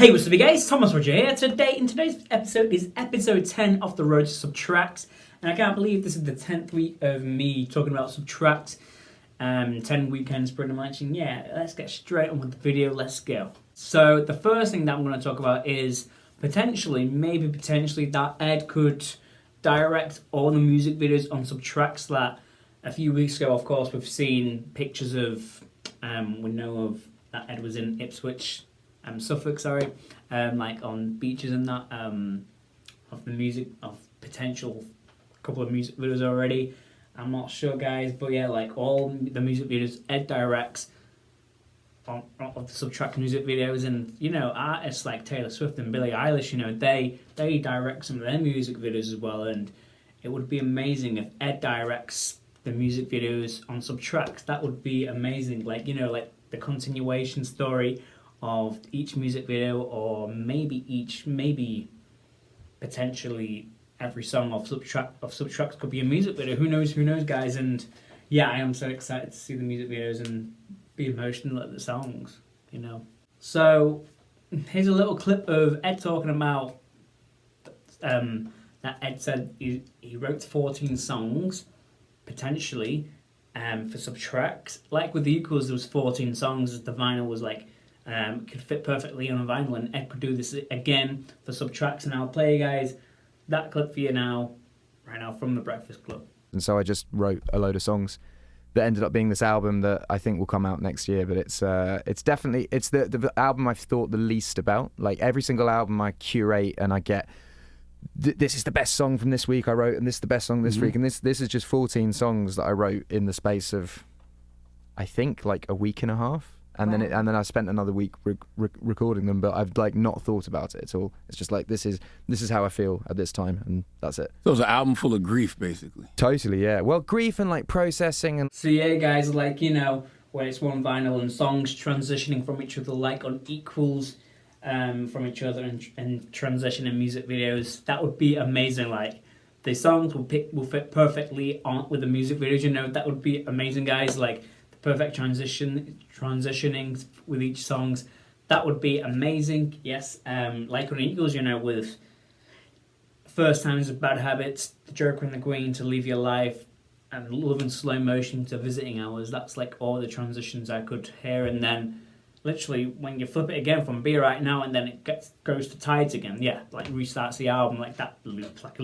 Hey, what's up, you guys? Thomas Roger here. In today's episode is episode 10 of the Road to Subtracts, and I can't believe this is the 10th week of me talking about Subtracts. 10 weekends pretty much, and yeah, let's get straight on with the video. Let's go. So the first thing that I'm going to talk about is potentially that Ed could direct all the music videos on Subtracts. That a few weeks ago, of course, we've seen pictures of. We know of that Ed was in Ipswich. Suffolk, like on beaches and that, of the music, of potential couple of music videos already. I'm not sure, guys, but yeah, like all the music videos Ed directs of the Subtract music videos, and you know, artists like Taylor Swift and Billie Eilish, you know, they direct some of their music videos as well, and it would be amazing if Ed directs the music videos on Subtract. That would be amazing, like, you know, like the continuation story of each music video, or maybe potentially every song of Subtract could be a music video. Who knows, guys? And yeah, I am so excited to see the music videos and be emotional at the songs, you know. So here's a little clip of Ed talking about that Ed said he wrote 14 songs potentially for Subtract. Like with the Equals, there was 14 songs. The vinyl was like could fit perfectly on a vinyl, and Ed could do this again for Subtracts. And I'll play you guys that clip for you right now from the Breakfast Club. And so I just wrote a load of songs that ended up being this album that I think will come out next year. But it's definitely the album I've thought the least about. Like every single album I curate and I get, this is the best song from this week I wrote, and this is the best song this week, and this is just 14 songs that I wrote in the space of, I think, like a week and a half. And wow. then I spent another week recording them, but I've like not thought about it at all. It's just like this is how I feel at this time, and that's it. So it was an album full of grief, basically. Totally, yeah. Well, grief and like processing and. So yeah, guys, like, you know, when it's one vinyl and songs transitioning from each other, like on Equals, from each other, and transitioning music videos, that would be amazing. Like the songs will fit perfectly on with the music videos. You know, that would be amazing, guys. Like. Perfect transitioning with each songs, that would be amazing. Yes, like on Eagles, you know, with First Times of Bad Habits, The Joker and the Queen, To Leave Your Life, and Love in Slow Motion to Visiting Hours. That's like all the transitions I could hear. And then literally when you flip it again from Be Right Now, and then it goes to Tides again, yeah, like restarts the album, like that loop, like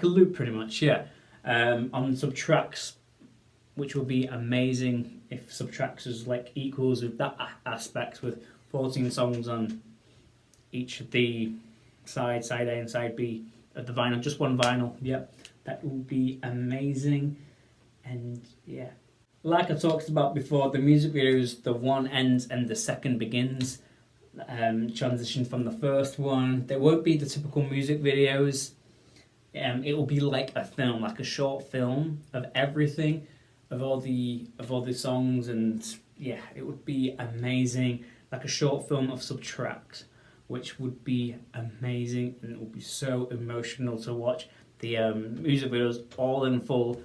a loop pretty much, yeah. On Subtracts, which will be amazing if Subtracts is like Equals with that aspect, with 14 songs on each of the side A and side B of the vinyl, just one vinyl. Yep, that will be amazing. And yeah, like I talked about before, the music videos, the one ends and the second begins. Transition from the first one. There won't be the typical music videos. It will be like a film, like a short film of everything. Of all the songs, and yeah, it would be amazing, like a short film of Subtract, which would be amazing, and it would be so emotional to watch the music videos all in full.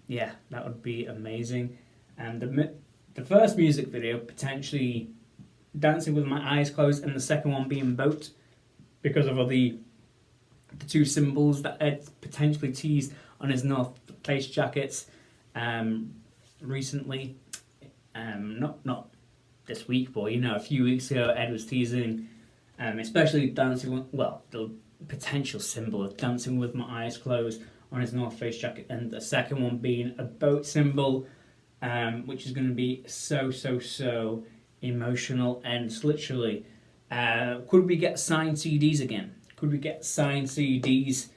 Yeah, that would be amazing. And the first music video potentially Dancing with My Eyes Closed, and the second one being Boat, because of all the two symbols that Ed potentially teased on his North Face jackets. Recently, not this week, but you know, a few weeks ago, Ed was teasing, especially the potential symbol of Dancing with My Eyes Closed on his North Face jacket, and the second one being a boat symbol, which is going to be so emotional. And literally, could we get signed CDs again? Could we get signed CDs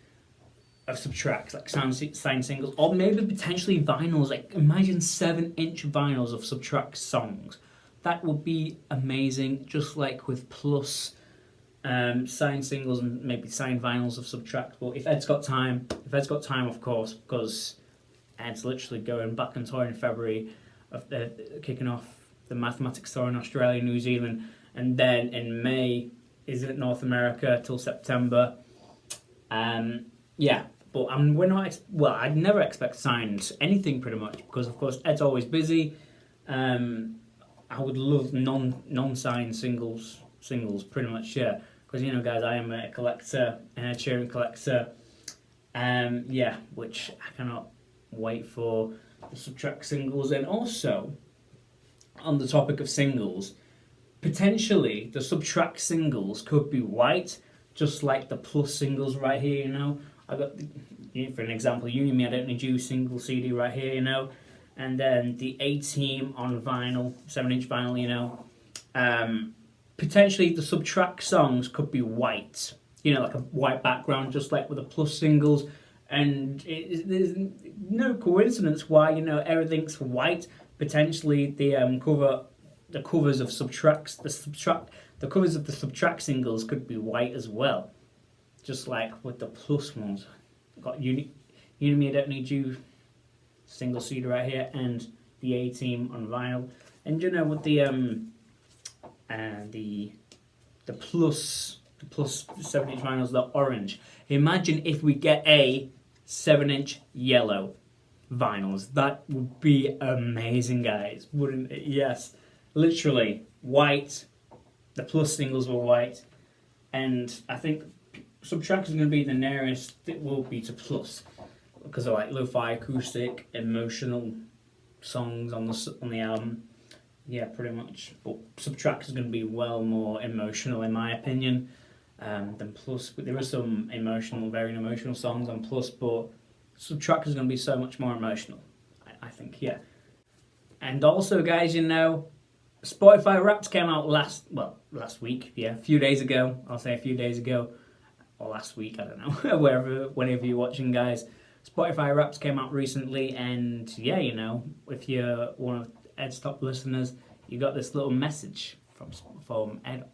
of Subtracts, like signed singles, or maybe potentially vinyls? Like imagine 7-inch vinyls of Subtract songs. That would be amazing. Just like with Plus, signed singles and maybe signed vinyls of Subtract. But if Ed's got time, of course, because Ed's literally going back on tour in February, of kicking off the Mathematics tour in Australia, New Zealand, and then in May is it North America till September. Yeah. But I'd never expect signed anything pretty much, because of course Ed's always busy. I would love non-signed singles singles, pretty much, yeah. Because, you know, guys, I am a collector, and a Sheeran collector. Yeah, which I cannot wait for the Subtract singles. And also, on the topic of singles, potentially the Subtract singles could be white, just like the Plus singles right here, you know. I got, for an example, You Need Me, I Don't Need You single CD right here, you know. And then the A-Team on vinyl, 7-inch vinyl, you know. Potentially the Subtract songs could be white, you know, like a white background, just like with the Plus singles. And there's no coincidence why, you know, everything's white. Potentially the covers of the covers of the Subtract singles could be white as well, just like with the Plus ones. Got You Need Me, I Don't Need You single CD right here, and the A-Team on vinyl. And you know, with the Plus 7-inch vinyls, the orange. Imagine if we get a 7-inch yellow vinyls. That would be amazing, guys, wouldn't it? Yes, literally white. The Plus singles were white, and I think Subtract is going to be the nearest it will be to Plus, because of like lo-fi, acoustic, emotional songs on the album. Yeah, pretty much. But Subtract is going to be well more emotional, in my opinion, than Plus. But there are some very emotional songs on Plus, but Subtract is going to be so much more emotional, I think, yeah. And also, guys, you know, Spotify Wrapped came out last week, yeah, a few days ago. I'll say a few days ago, or last week, I don't know, whenever you're watching, guys. Spotify Wrapped came out recently, and yeah, you know, if you're one of Ed's top listeners, you got this little message from Ed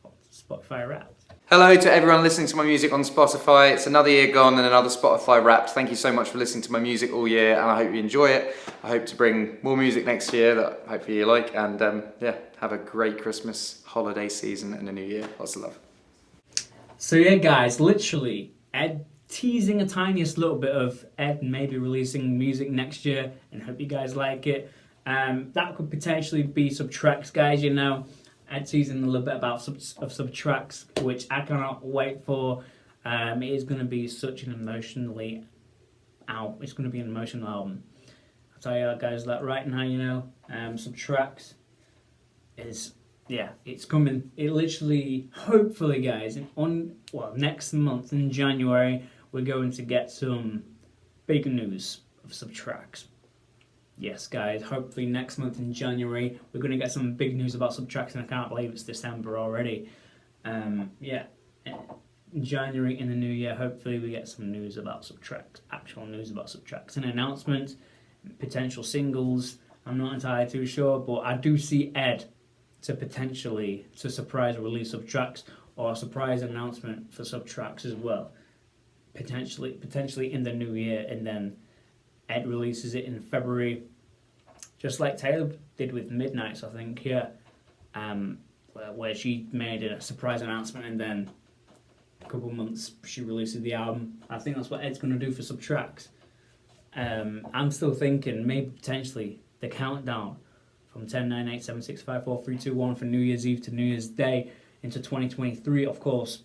on Spotify Wrapped. Hello to everyone listening to my music on Spotify. It's another year gone and another Spotify Wrapped. Thank you so much for listening to my music all year, and I hope you enjoy it. I hope to bring more music next year that hopefully you like, and yeah, have a great Christmas, holiday season, and a new year. Lots of love. So yeah, guys, literally, Ed teasing a tiniest little bit of Ed maybe releasing music next year, and hope you guys like it. That could potentially be Subtracts, guys, you know. Ed teasing a little bit about Subtracts, which I cannot wait for. It is going to be such an emotional album. I'll tell you guys that right now, you know. Subtracts is, yeah, it's coming. It literally, hopefully, guys, next month in January, we're going to get some big news of Subtracts. Yes, guys, hopefully next month in January, we're going to get some big news about Subtracts, and I can't believe it's December already. Yeah, in January, in the new year, hopefully we get some news about Subtracts, actual news about Subtracts, an announcement, potential singles. I'm not entirely too sure, but I do see Ed to surprise release Subtracts, or a surprise announcement for Subtracts as well. Potentially in the new year, and then Ed releases it in February, just like Taylor did with Midnights, I think, yeah. Where she made a surprise announcement, and then a couple of months she releases the album. I think that's what Ed's going to do for Subtracts. I'm still thinking maybe potentially the countdown from 10, 9, 8, 7, 6, 5, 4, 3, 2, 1 for New Year's Eve to New Year's Day into 2023, of course.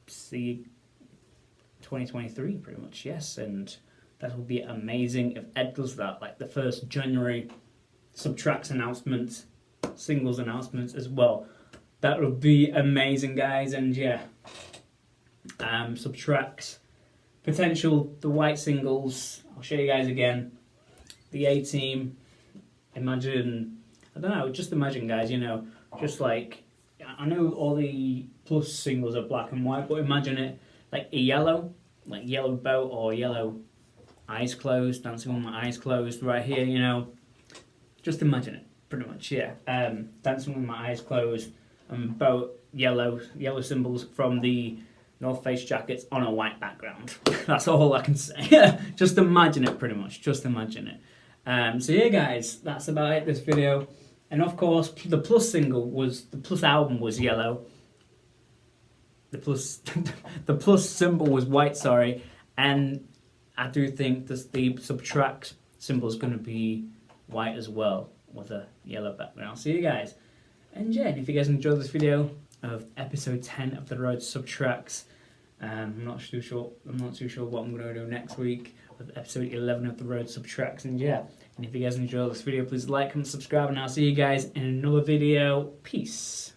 See 2023, pretty much, yes, and that would be amazing if Ed does that, like the first January Subtracts announcement, singles announcements as well. That would be amazing, guys, and yeah. Subtracts, potential, the white singles, I'll show you guys again. The A-Team, just imagine, guys, you know, just like, I know all the Plus singles are black and white, but imagine it like a yellow boat, or yellow eyes closed, dancing with my eyes closed right here, you know. Just imagine it, pretty much, yeah. Dancing with my eyes closed, and boat, yellow symbols from the North Face jackets on a white background. That's all I can say. Just imagine it, pretty much, just imagine it. So yeah, guys, that's about it, this video. And of course, the Plus album was yellow. The Plus symbol was white, sorry, and I do think the Subtract symbol is going to be white as well, with a yellow background. See you guys. And yeah, if you guys enjoyed this video, of episode 10 of the Road Subtracks. I'm not too sure what I'm going to do next week with episode 11 of the Road Subtracks. And yeah, and if you guys enjoyed this video, please like and subscribe, and I'll see you guys in another video. Peace.